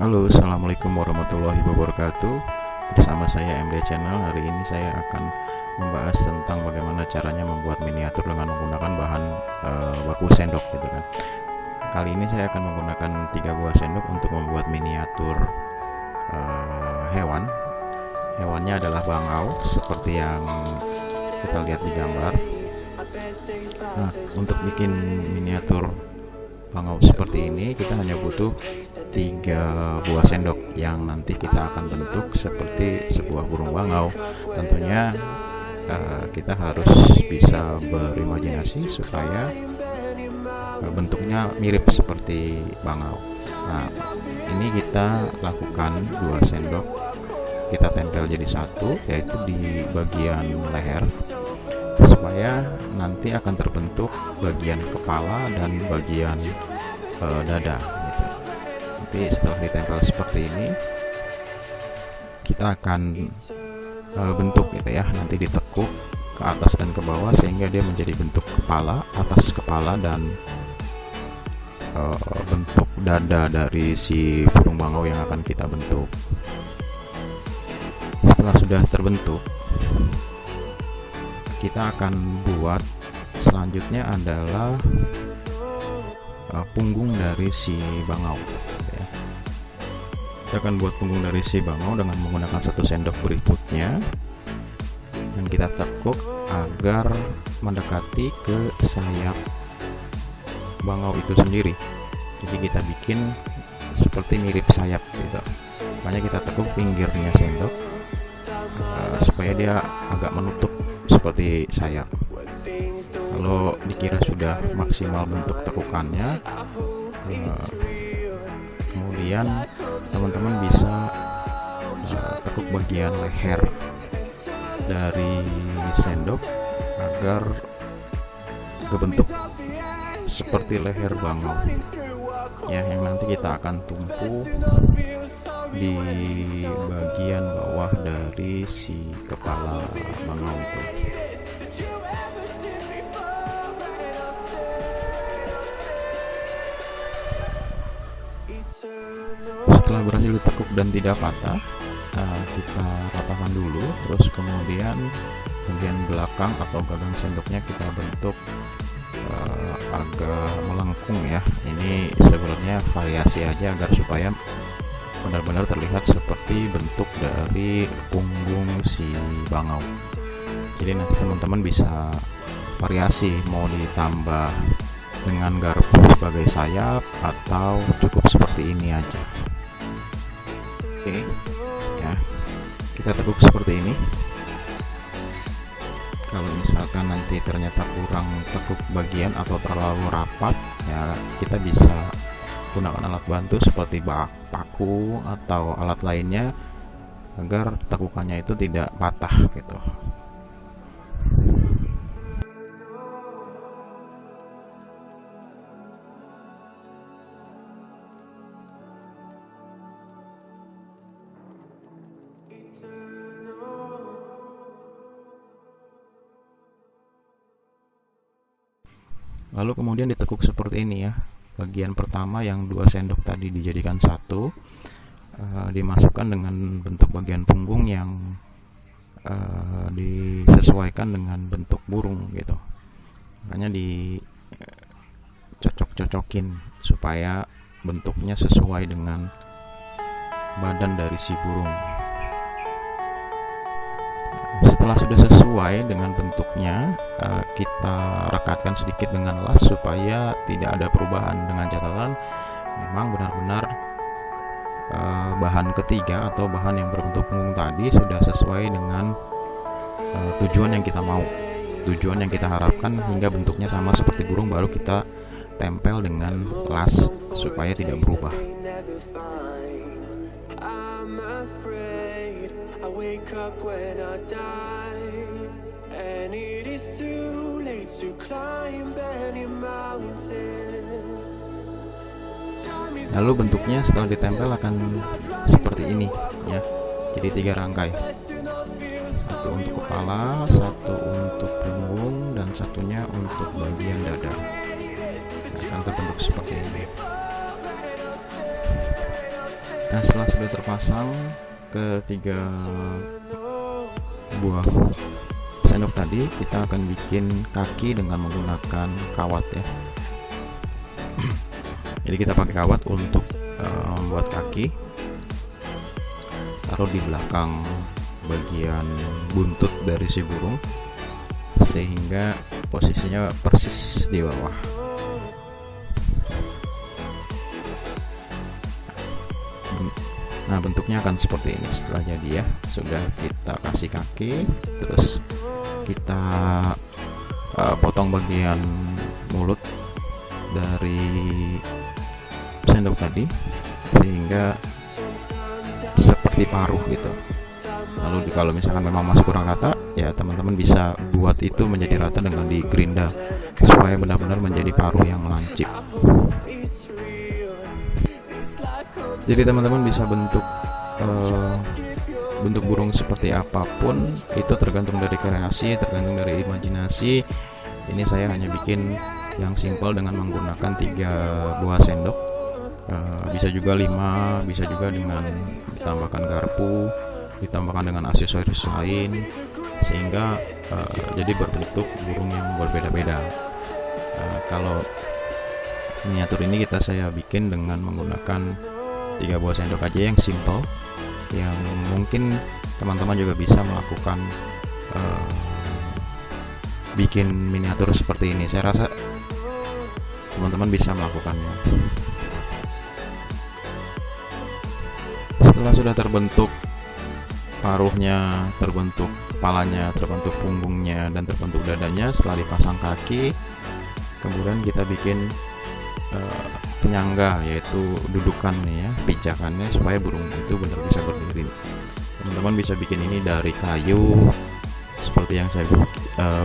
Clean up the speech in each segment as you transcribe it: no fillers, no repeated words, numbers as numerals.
Halo, assalamualaikum warahmatullahi wabarakatuh. Bersama saya MD Channel. Hari ini saya akan membahas tentang bagaimana caranya membuat miniatur dengan menggunakan bahan baku sendok, gitu kan. Kali ini saya akan menggunakan 3 buah sendok untuk membuat miniatur hewan. Hewannya adalah bangau, seperti yang kita lihat di gambar. Nah, untuk bikin miniatur bangau seperti ini, kita hanya butuh 3 buah sendok yang nanti kita akan bentuk seperti sebuah burung bangau. Tentunya kita harus bisa berimajinasi supaya bentuknya mirip seperti bangau. Nah, ini kita lakukan 2 sendok, kita tempel jadi satu, yaitu di bagian leher, supaya nanti akan terbentuk bagian kepala dan bagian dada, gitu. Nanti setelah ditempel seperti ini, kita akan bentuk, gitu ya. Nanti ditekuk ke atas dan ke bawah sehingga dia menjadi bentuk kepala, atas kepala, dan bentuk dada dari si burung bangau yang akan kita bentuk. Setelah sudah terbentuk, kita akan buat selanjutnya adalah punggung dari si bangau, ya. Kita akan buat punggung dari si bangau dengan menggunakan 1 sendok berikutnya, dan kita tekuk agar mendekati ke sayap bangau itu sendiri. Jadi kita bikin seperti mirip sayap, gitu. Makanya kita tekuk pinggirnya sendok supaya dia agak menutup seperti sayap. Kalau dikira sudah maksimal bentuk tekukannya, kemudian teman-teman bisa tekuk bagian leher dari sendok agar kebentuk seperti leher bangau, ya, yang nanti kita akan tumpu di bagian bawah dari si kepala bangau itu. Setelah berhasil ditekuk dan tidak patah, kita ratakan dulu, terus kemudian bagian belakang atau gagang sendoknya kita bentuk agak melengkung, ya. Ini sebenarnya variasi aja agar supaya benar-benar terlihat seperti bentuk dari punggung si bangau. Jadi nanti teman-teman bisa variasi, mau ditambah dengan garpu sebagai sayap atau cukup seperti ini aja. Oke, ya, kita tekuk seperti ini. Kalau misalkan nanti ternyata kurang tekuk bagian atau terlalu rapat, ya, kita bisa gunakan alat bantu seperti paku atau alat lainnya agar tekukannya itu tidak patah, gitu. Lalu kemudian ditekuk seperti ini, ya. Bagian pertama yang 2 sendok tadi dijadikan 1, dimasukkan dengan bentuk bagian punggung yang disesuaikan dengan bentuk burung, gitu. Makanya dicocok-cocokin supaya bentuknya sesuai dengan badan dari si burung. Setelah sudah sesuai dengan bentuknya, kita rekatkan sedikit dengan las supaya tidak ada perubahan, dengan catatan memang benar-benar bahan ketiga atau bahan yang berbentuk punggung tadi sudah sesuai dengan tujuan yang kita mau, tujuan yang kita harapkan, hingga bentuknya sama seperti burung, baru kita tempel dengan las supaya tidak berubah. Wake up when I die, and it is too late to climb any mountain. Lalu bentuknya setelah ditempel akan seperti ini, ya. Jadi 3 rangkai, 1 untuk kepala, 1 untuk punggung, dan 1-nya untuk bagian dada. Akan terbentuk seperti ini. Nah, setelah sudah terpasang ketiga buah sendok tadi, kita akan bikin kaki dengan menggunakan kawat ya. Jadi kita pakai kawat untuk membuat kaki, taruh di belakang bagian buntut dari si burung sehingga posisinya persis di bawah. Nah, bentuknya akan seperti ini setelah jadi ya. Sudah kita kasih kaki, terus kita potong bagian mulut dari sendok tadi sehingga seperti paruh gitu. Lalu kalau misalkan memang masih kurang rata, ya teman-teman bisa buat itu menjadi rata dengan digerinda supaya benar-benar menjadi paruh yang lancip. Jadi teman-teman bisa bentuk burung seperti apapun, itu tergantung dari kreasi, tergantung dari imajinasi. Ini saya hanya bikin yang simple dengan menggunakan 3 buah sendok. Bisa juga 5, bisa juga dengan ditambahkan garpu, ditambahkan dengan aksesoris lain, sehingga jadi berbentuk burung yang berbeda-beda. Kalau miniatur ini saya bikin dengan menggunakan 3 buah sendok aja yang simple, yang mungkin teman-teman juga bisa melakukan bikin miniatur seperti ini. Saya rasa teman-teman bisa melakukannya. Setelah sudah terbentuk paruhnya, terbentuk kepalanya, terbentuk punggungnya, dan terbentuk dadanya, setelah dipasang kaki, kemudian kita bikin penyangga, yaitu dudukan nih ya, pijakannya supaya burung itu benar bisa berdiri. Teman-teman bisa bikin ini dari kayu seperti yang saya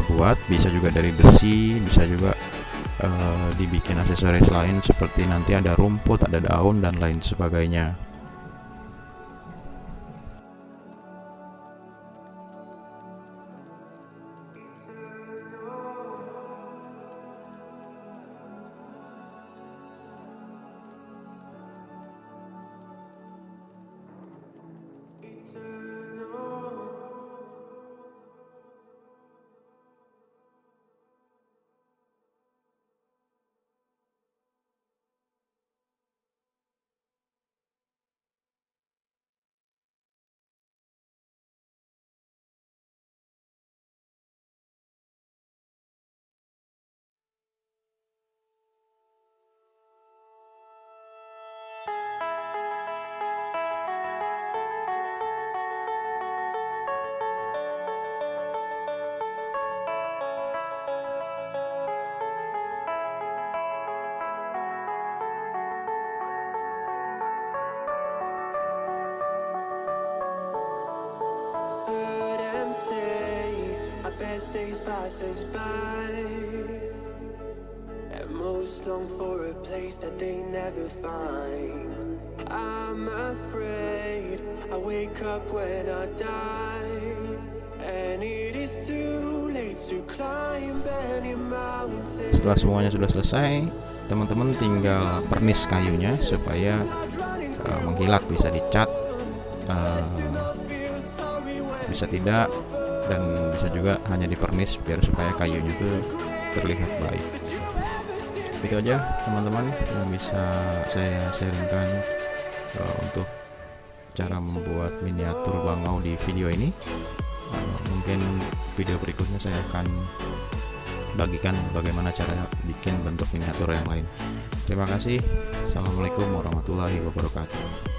buat, bisa juga dari besi, bisa juga dibikin aksesoris lain seperti nanti ada rumput, ada daun, dan lain sebagainya. Best days passes by, and most long for a place that they never find. I'm afraid I wake up when I die, and it is too late to climb any mountain. Setelah semuanya sudah selesai, teman-teman tinggal pernis kayunya supaya mengkilat, bisa dicat, bisa tidak, dan bisa juga hanya dipernis biar supaya kayunya itu terlihat baik. Itu aja teman-teman yang bisa saya sharingkan untuk cara membuat miniatur bangau di video ini. Mungkin video berikutnya saya akan bagikan bagaimana cara bikin bentuk miniatur yang lain. Terima kasih. Assalamualaikum warahmatullahi wabarakatuh.